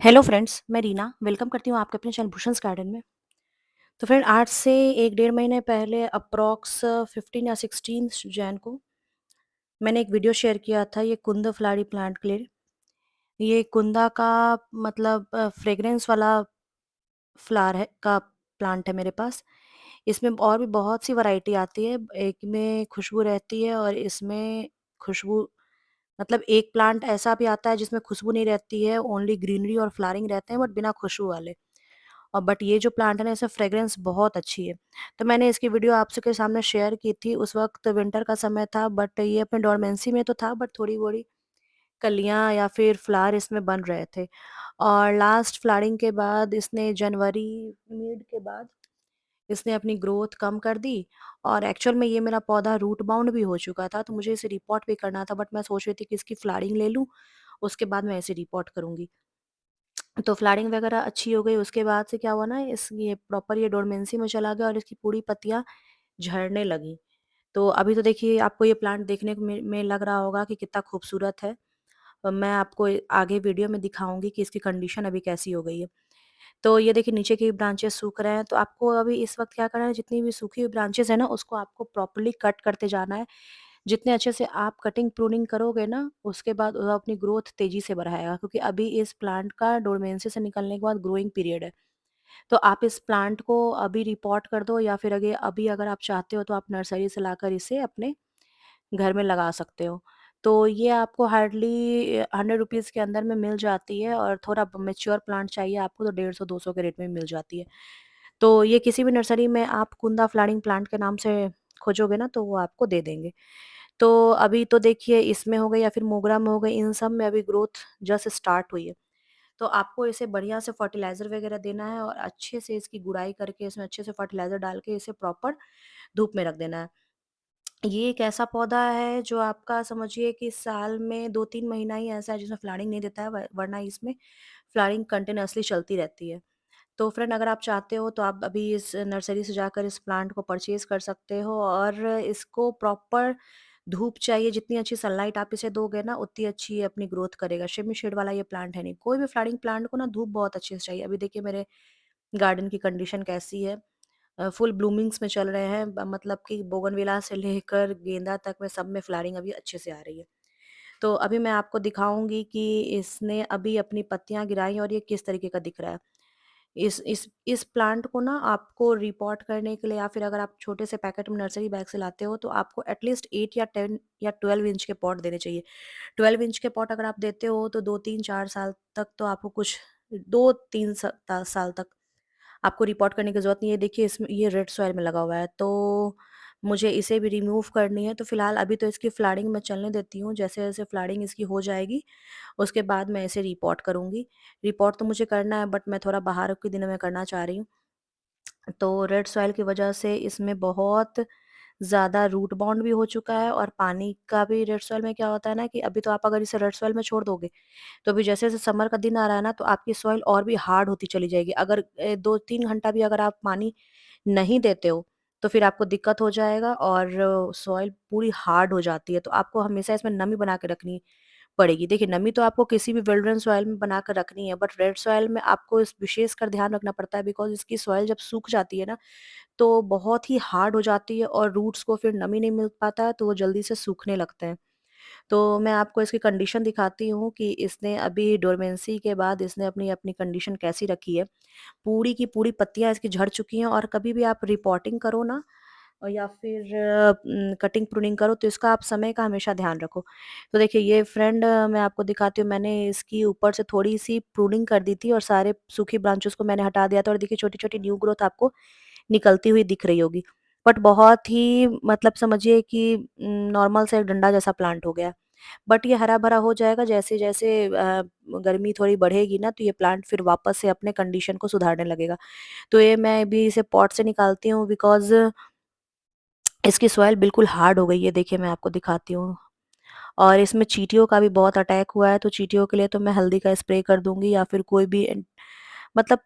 Hello friends, मैं Reena welcome करती हूँ आपके अपने चैनल भूषण्स गार्डन में। तो फ्रेंड आज से 1 डेढ़ महीने पहले अप्रॉक्स 15 या 16 जैन को मैंने एक वीडियो शेयर किया था ये कुंद फ्लावरी प्लांट के लिए। ये कुंदा का मतलब फ्रेग्रेंस वाला फ्लावर है का प्लांट है मेरे पास। इसमें और भी बहुत सी वैरायटी आती है, एक में खुशबू रहती है और इसमें खुशबू मतलब एक प्लांट ऐसा भी आता है जिसमें खुशबू नहीं रहती है, ओनली ग्रीनरी और फ्लावरिंग रहते हैं बट बिना खुशबू वाले। और बट ये जो प्लांट है ना इसमें फ्रेग्रेंस बहुत अच्छी है। तो मैंने इसकी वीडियो आप सबके सामने शेयर की थी, उस वक़्त विंटर का समय था बट ये अपने डोरमेंसी में तो था बट थोड़ी-बड़ी कलियाँ या फिर फ्लावर इसमें बन रहे थे। और लास्ट फ्लावरिंग के बाद इसने जनवरी मिड के बाद इसने अपनी ग्रोथ कम कर दी और एक्चुअल में ये मेरा पौधा रूट बाउंड भी हो चुका था, तो मुझे इसे रिपोर्ट भी करना था बट मैं सोच रही थी कि इसकी फ्लावरिंग ले लूँ, उसके बाद मैं इसे रिपोर्ट करूँगी। तो फ्लावरिंग वगैरह अच्छी हो गई, उसके बाद से क्या हुआ ना इस ये प्रॉपर ये डोरमेंसी में चला गया और इसकी पूरी पत्तियाँ झड़ने लगीं। तो अभी तो देखिए आपको ये प्लांट देखने को में लग रहा होगा कि कितना खूबसूरत है। मैं आपको आगे वीडियो में दिखाऊँगी कि इसकी कंडीशन अभी कैसी हो गई है। तो ये देखिए नीचे के ब्रांचेस सूख रहे हैं, तो आपको अभी इस वक़्त क्या करना है, जितनी भी सूखी हुई ब्रांचेस हैं ना, उसको आपको प्रॉपर्ली कट करते जाना है। जितने अच्छे से आप कटिंग प्रूनिंग करोगे ना, उसके बाद वो अपनी ग्रोथ तेज़ी से बढ़ाएगा क्योंकि अभी इस प्लांट का डोरमेंसी से निकलने के बाद ग्रोइंग पीरियड है। तो आप इस प्लांट को अभी रिपोर्ट कर दो या फिर अभी अगर आप चाहते हो तो आप नर्सरी से लाकर इसे अपने घर में लगा सकते हो। तो ये आपको हार्डली ₹100 के अंदर में मिल जाती है और थोड़ा मैच्योर प्लांट चाहिए आपको तो 150-200 के रेट में मिल जाती है। तो ये किसी भी नर्सरी में आप कुंदा फ्लावरिंग प्लांट के नाम से खोजोगे ना तो वो आपको दे देंगे। तो अभी तो देखिए इसमें हो गई या फिर मोगरा में हो गई, इन सब में अभी ग्रोथ जस्ट स्टार्ट हुई है। तो आपको इसे बढ़िया से फर्टिलाइज़र वगैरह देना है और अच्छे से इसकी गुड़ाई करके इसमें अच्छे से फर्टिलाइज़र डाल के इसे प्रॉपर धूप में रख देना है। ये एक ऐसा पौधा है जो आपका समझिए कि साल में 2-3 महीना ही ऐसा है जिसमें फ्लावरिंग नहीं देता है वरना इसमें फ्लावरिंग कंटीन्यूअसली चलती रहती है। तो फ्रेंड अगर आप चाहते हो तो आप अभी इस नर्सरी से जाकर इस प्लांट को परचेज़ कर सकते हो और इसको प्रॉपर धूप चाहिए, जितनी अच्छी सनलाइट आप इसे दोगे ना उतनी अच्छी ये अपनी ग्रोथ करेगा। शेमी शेड वाला ये प्लांट है नहीं। कोई भी फ्लावरिंग प्लांट को ना धूप बहुत अच्छे से चाहिए। अभी देखिए मेरे गार्डन की कंडीशन कैसी है। फुल ब्लूमिंग्स में चल रहे हैं मतलब कि बोगनविला से लेकर गेंदा तक में सब में फ्लावरिंग अभी अच्छे से आ रही है। तो अभी मैं आपको दिखाऊँगी कि इसने अभी अपनी पत्तियाँ गिराई और ये किस तरीके का दिख रहा है। इस प्लांट को ना आपको रिपोर्ट करने के लिए या फिर अगर आप छोटे से पैकेट में नर्सरी बैग से लाते हो तो आपको एटलीस्ट 8 या 10 या 12 इंच के पॉट देने चाहिए। 12 इंच के पॉट अगर आप देते हो तो 2, 3, 4 साल तक तो आपको कुछ 2-3 साल तक आपको रिपोर्ट करने की ज़रूरत नहीं है। देखिए इसमें ये रेड सॉइल में लगा हुआ है, तो मुझे इसे भी रिमूव करनी है, तो फिलहाल अभी तो इसकी फ्लावरिंग मैं चलने देती हूँ। जैसे-जैसे फ्लावरिंग इसकी हो जाएगी, उसके बाद मैं इसे रिपोर्ट करूँगी। रिपोर्ट तो मुझे करना है बट मैं थोड़ा बाहर के दिनों में करना चाह रही हूँ। तो रेड सॉइल की वजह से इसमें बहुत ज़्यादा रूट बाउंड भी हो चुका है और पानी का भी रेड सॉइल में क्या होता है ना कि अभी तो आप अगर इसे रेड सॉइल में छोड़ दोगे तो अभी जैसे-जैसे समर का दिन आ रहा है ना, तो आपकी सॉइल और भी हार्ड होती चली जाएगी। अगर 2-3 घंटा भी अगर आप पानी नहीं देते हो, तो फिर आपको दिक्कत हो जाएगा और सॉइल पूरी हार्ड हो जाती है। तो आपको हमेशा इसमें नमी बना के रखनी पड़ेगी। देखिए, नमी तो आपको किसी भी वेल्डन सॉइल में बना कर रखनी है, बट रेड सॉइल में आपको इस विशेषकर ध्यान रखना पड़ता है बिकॉज़ इसकी सॉइल जब सूख जाती है ना, तो बहुत ही हार्ड हो जाती है और रूट्स को फिर नमी नहीं मिल पाता है, तो वो जल्दी से सूखने लगते हैं। तो मैं आपको इसकी कंडीशन दिखाती हूँ कि इसने अभी डोरमेंसी के बाद इसने अपनी अपनी कंडीशन कैसी रखी है। पूरी की पूरी पत्तियाँ इसकी झड़ चुकी हैं और कभी भी आप रिपोर्टिंग करो ना या फिर कटिंग प्रूनिंग करो तो इसका आप समय का हमेशा ध्यान रखो। तो देखिए ये फ्रेंड मैं आपको दिखाती हूँ, मैंने इसकी ऊपर से थोड़ी-सी प्रूनिंग कर दी थी और सारे सूखी ब्रांचेस को मैंने हटा दिया था और देखिए छोटी-छोटी न्यू ग्रोथ आपको निकलती हुई दिख रही होगी। बट बहुत ही मतलब समझिए कि नॉर्मल सा एक डंडा जैसा प्लांट हो गया। बट ये हरा-भरा हो जाएगा जैसे-जैसे गर्मी थोड़ी बढ़ेगी ना तो ये प्लांट फिर वापस से अपने कंडीशन को सुधारने लगेगा। तो ये मैं अभी इसे पॉट से निकालती हूँ बिकॉज़ इसकी सॉइल बिल्कुल हार्ड हो गई है। देखिए मैं आपको दिखाती हूँ और इसमें चींटियों का भी बहुत अटैक हुआ है तो चींटियों के लिए तो मैं हल्दी का स्प्रे कर दूँगी या फिर कोई भी मतलब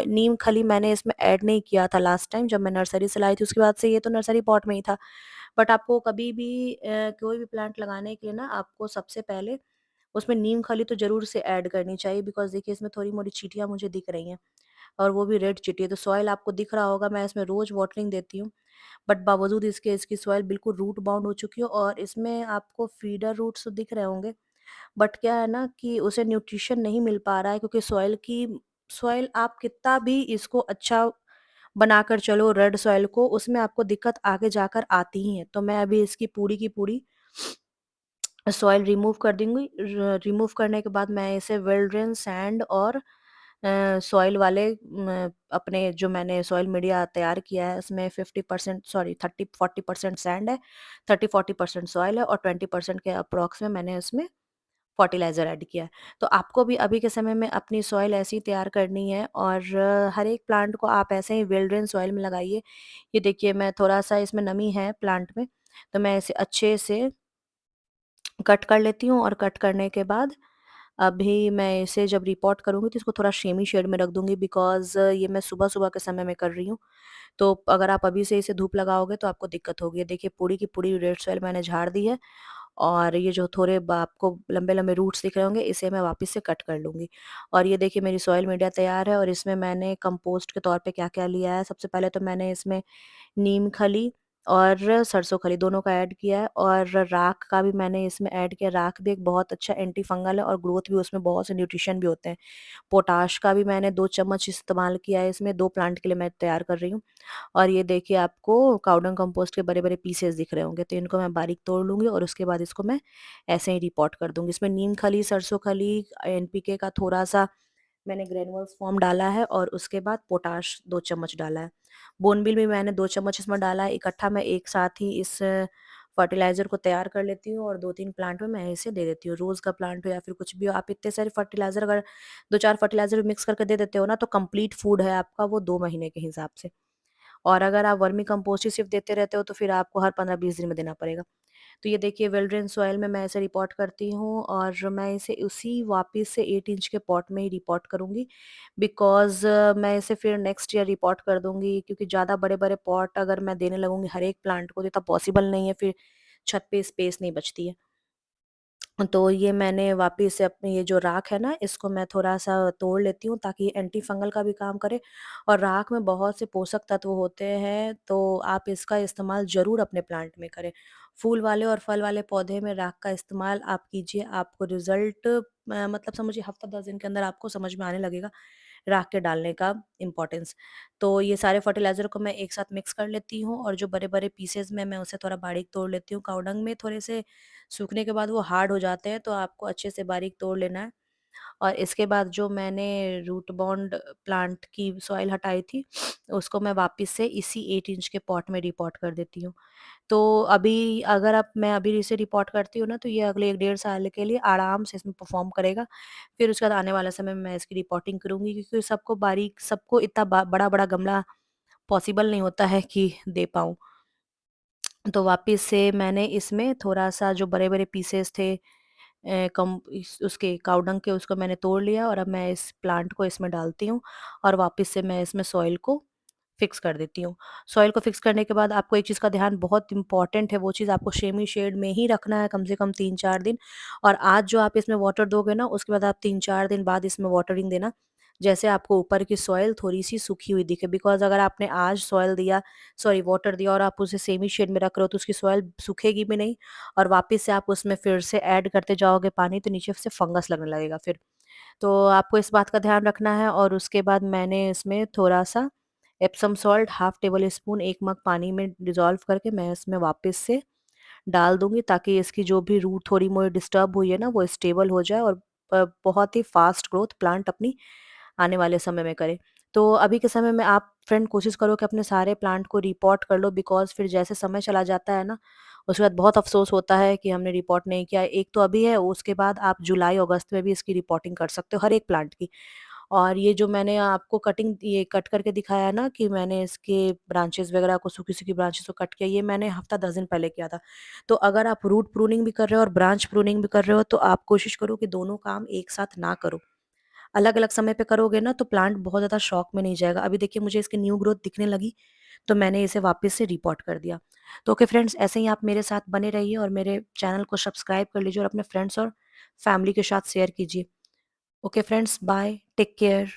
नीम खली मैंने इसमें ऐड नहीं किया था लास्ट टाइम जब मैं नर्सरी से लाई थी, उसके बाद से ये तो नर्सरी पॉट में ही था। बट आपको कभी भी कोई भी प्लांट लगाने के लिए ना आपको सबसे पहले उसमें नीम खली तो ज़रूर से ऐड करनी चाहिए बिकॉज़ देखिए इसमें थोड़ी-मोड़ी चींटियाँ मुझे दिख रही हैं और वो भी रेड चींटी है। तो सॉइल आपको दिख रहा होगा, मैं इसमें रोज़ वाटरिंग देती हूँ। बट बावजूद इसके इसकी सॉइल बिल्कुल रूट बाउंड हो चुकी है और इसमें आपको फीडर रूट्स तो दिख रहे होंगे, बट क्या है ना कि उसे न्यूट्रिशन नहीं मिल पा रहा है क्योंकि सॉइल आप कितना भी इसको अच्छा बनाकर चलो रेड सॉइल को, उसमें आपको दिक्कत आगे जाकर आती ही है। तो मैं अभी इसकी पूरी की पूरी सॉइल रिमूव कर दूँगी। र रिमूव करने के बाद मैं इसे वेल ड्रेन सैंड और सॉइल वाले अपने जो मैंने सॉइल मीडिया तैयार किया है उसमें 50% सॉरी 30-40% सैंड है, 30-40% सॉइल है और 20% के अप्रॉक्स में मैंने उसमें फर्टिलाइज़र ऐड किया है। तो आपको भी अभी के समय में अपनी सॉइल ऐसी ही तैयार करनी है और हर एक प्लांट को आप ऐसे ही वेल ड्रेन सॉइल में लगाइए। ये देखिए मैं थोड़ा-सा इसमें नमी है प्लांट में, तो मैं इसे अच्छे से कट कर लेती हूँ और कट करने के बाद अभी मैं इसे जब रिपोर्ट करूँगी तो इसको थोड़ा शेमी शेड में रख दूँगी बिकॉज़ ये मैं सुबह-सुबह के समय में कर रही हूँ। तो अगर आप अभी से इसे धूप लगाओगे तो आपको दिक्कत होगी। ये देखिए पूरी की पूरी रेड सॉइल मैंने झाड़ दी है और ये जो थोड़े ब आपको लंबे-लंबे रूट्स दिख रहे होंगे इसे मैं वापस से कट कर लूँगी। और ये देखिए मेरी सॉइल मीडिया तैयार है और इसमें मैंने कंपोस्ट के तौर पे क्या-क्या लिया है। सबसे पहले तो मैंने इसमें नीम खली और सरसों खली दोनों का ऐड किया है और राख का भी मैंने इसमें ऐड किया। राख भी एक बहुत अच्छा एंटी फंगल है और ग्रोथ भी उसमें बहुत से न्यूट्रिशन भी होते हैं। पोटाश का भी मैंने 2 चम्मच इस्तेमाल किया है इसमें, 2 प्लांट के लिए मैं तैयार कर रही हूँ। और ये देखिए आपको काउडंग कंपोस्ट के बड़े-बड़े पीसेस दिख रहे होंगे, तो इनको मैं बारीक तोड़ लूँगी और उसके बाद इसको मैं ऐसे ही रिपोर्ट कर दूँगी। इसमें नीम खली, सरसों खली, एनपीके का थोड़ा-सा मैंने ग्रैन्युल्स फॉर्म डाला है और उसके बाद पोटाश 2 चम्मच डाला है। बोनमील भी मैंने 2 चम्मच इसमें डाला है, इकट्ठा मैं एक साथ ही इस फर्टिलाइज़र को तैयार कर लेती हूँ और 2-3 प्लांट में मैं इसे दे देती हूँ। रोज़ का प्लांट हो या फिर कुछ भी हो, आप इतने सारे फर्टिलाइज़र अगर 2-4 फर्टिलाइज़र मिक्स करके दे देते हो ना, तो कंप्लीट फूड है आपका वो 2 महीने के हिसाब से। और अगर आप वर्मी कंपोस्ट ही सिर्फ़ देते रहते हो, तो फिर आपको हर 15-20 दिन में देना पड़ेगा। तो ये देखिए वेल ड्रेन सॉइल में मैं इसे रिपोर्ट करती हूँ और मैं इसे उसी वापस से 8 इंच के पॉट में ही रिपोर्ट करूँगी बिकॉज़ मैं इसे फिर नेक्स्ट ईयर रिपोर्ट कर दूँगी क्योंकि ज़्यादा बड़े-बड़े पॉट अगर मैं देने लगूँगी हर एक प्लांट को तो इतना पॉसिबल नहीं है, फिर छत पे स्पेस नहीं बचती है। तो ये मैंने वापिस से अपनी ये जो राख है ना, इसको मैं थोड़ा-सा तोड़ लेती हूँ ताकि एंटी फंगल का भी काम करे और राख में बहुत से पोषक तत्व होते हैं, तो आप इसका इस्तेमाल ज़रूर अपने प्लांट में करें। फूल वाले और फल वाले पौधे में राख का इस्तेमाल आप कीजिए, आपको रिज़ल्ट मतलब समझिए हफ़्ता 10 दिन के अंदर आपको समझ में आने लगेगा, राख के डालने का इम्पोर्टेंस। तो ये सारे फर्टिलाइज़र को मैं एक साथ मिक्स कर लेती हूँ और जो बड़े-बड़े पीसेज़ में मैं उसे थोड़ा बारीक तोड़ लेती हूँ। कावडंग में थोड़े से सूखने के बाद वो हार्ड हो जाते हैं, तो आपको अच्छे से बारीक तोड़ लेना है। और इसके बाद जो मैंने रूट बॉन्ड प्लांट की सॉइल हटाई थी, उसको मैं वापस से इसी 8 इंच के पॉट में रिपोर्ट कर देती हूँ। तो अभी अगर आप मैं अभी इसे रिपोर्ट करती हूँ ना, तो ये अगले 1 डेढ़ साल के लिए आराम से इसमें परफ़ॉर्म करेगा। फिर उसके बाद आने वाले समय में मैं इसकी रिपोर्टिंग करूँगी क्योंकि सबको इतना बड़ा-बड़ा गमला पॉसिबल नहीं होता है कि दे पाऊँ। तो वापस से मैंने इसमें थोड़ा-सा जो बड़े-बड़े पीसेस थे कम इस उसके काऊ डंग के उसको मैंने तोड़ लिया और अब मैं इस प्लांट को इसमें डालती हूँ और वापस से मैं इसमें सॉइल को फिक्स कर देती हूँ। सॉइल को फिक्स करने के बाद आपको एक चीज़ का ध्यान बहुत इम्पोर्टेंट है, वो चीज़ आपको सेमी शेड में ही रखना है कम से कम 3-4 दिन और आज जो आप इसमें वाटर दोगे ना, उसके बाद आप 3-4 दिन बाद इसमें वाटरिंग देना। जैसे आपको ऊपर की सॉइल थोड़ी-सी सूखी हुई दिखे बिकॉज़ अगर आपने आज वाटर दिया और आप उसे सेमी शेड में रख रहे हो, तो उसकी सॉइल सूखेगी भी नहीं और वापस से आप उसमें फिर से ऐड करते जाओगे पानी तो नीचे से फंगस लगने लगेगा फिर। तो आपको इस बात का ध्यान रखना है और उसके बाद मैंने इसमें थोड़ा-सा Epsom salt half table spoon 1 मग पानी में डिज़ोल्व करके मैं इसमें वापस से डाल दूँगी ताकि इसकी जो भी रूट थोड़ी-मोड़ी डिस्टर्ब हुई है ना, वो स्टेबल हो जाए और बहुत ही फ़ास्ट ग्रोथ प्लांट अपनी आने वाले समय में करे। तो अभी के समय में आप फ्रेंड कोशिश करो कि अपने सारे प्लांट को रिपोर्ट कर लो बिकॉज़ फिर जैसे समय चला जाता है ना, उसके बाद बहुत अफ़सोस होता है कि हमने रिपोर्ट नहीं किया। एक तो अभी है, उसके बाद आप जुलाई-अगस्त में भी इसकी रिपोर्टिंग कर सकते हो हर एक प्लांट की। और ये जो मैंने आपको ये कट करके दिखाया ना कि मैंने इसके ब्रांचेज़ वगैरह को सूखी-सूखी ब्रांचेज़ को कट किया, ये मैंने हफ़्ता 10 दिन पहले किया था। तो अगर आप रूट प्रूनिंग भी कर रहे हो और ब्रांच प्रूनिंग भी कर रहे हो, तो आप कोशिश करो कि दोनों काम एक साथ ना करो। अलग-अलग समय पे करोगे ना तो प्लांट बहुत ज़्यादा शॉक में नहीं जाएगा। अभी देखिए मुझे इसकी न्यू ग्रोथ दिखने लगी, तो मैंने इसे वापस से रिपोर्ट कर दिया। तो ओके फ्रेंड्स ऐसे ही आप मेरे साथ बने रहिए और मेरे चैनल को सब्सक्राइब कर लीजिए और अपने फ्रेंड्स और फैमिली के साथ शेयर कीजिए। Okay friends, bye, take care.